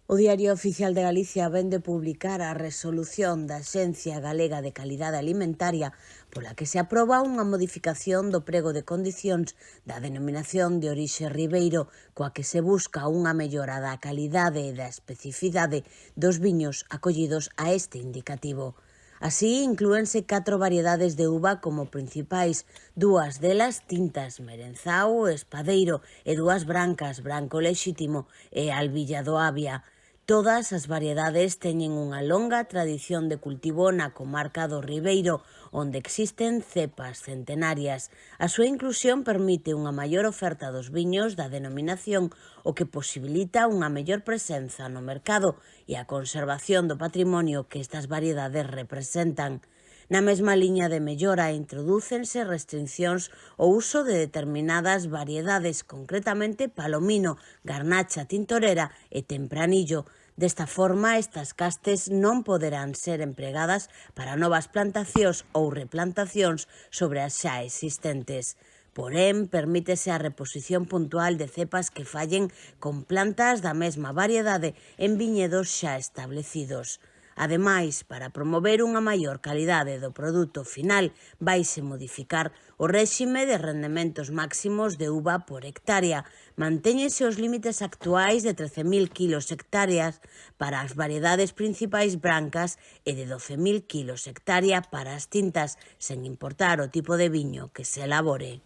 O Diario Oficial de Galicia vén de publicar a resolución da Axencia Galega de Calidade Alimentaria pola que se aproba unha modificación do prego de condicións da denominación de orixe Ribeiro, coa que se busca unha mellora da calidade e da especificidade dos viños acollidos a este indicativo. Así, inclúense 4 variedades de uva como principais, 2 delas tintas, Merenzao, Espadeiro, e 2 brancas, Branco Lexítimo e Albilla do Avia. Todas as variedades teñen unha longa tradición de cultivo na comarca do Ribeiro, onde existen cepas centenarias. A súa inclusión permite unha maior oferta dos viños da denominación, o que posibilita unha mellor presenza no mercado e a conservación do patrimonio que estas variedades representan. Na mesma liña de mellora introdúcense restriccións ao uso de determinadas variedades, concretamente Palomino, Garnacha Tintorera e Tempranillo. Desta forma, estas castes non poderán ser empregadas para novas plantacións ou replantacións sobre as xa existentes. Porén, permítese a reposición puntual de cepas que fallen con plantas da mesma variedade en viñedos xa establecidos. Ademais, para promover unha maior calidade do produto final, vaise modificar o réxime de rendementos máximos de uva por hectárea. Mantéñense os límites actuais de 13.000 kilos hectáreas para as variedades principais brancas e de 12.000 kilos hectárea para as tintas, sen importar o tipo de viño que se elabore.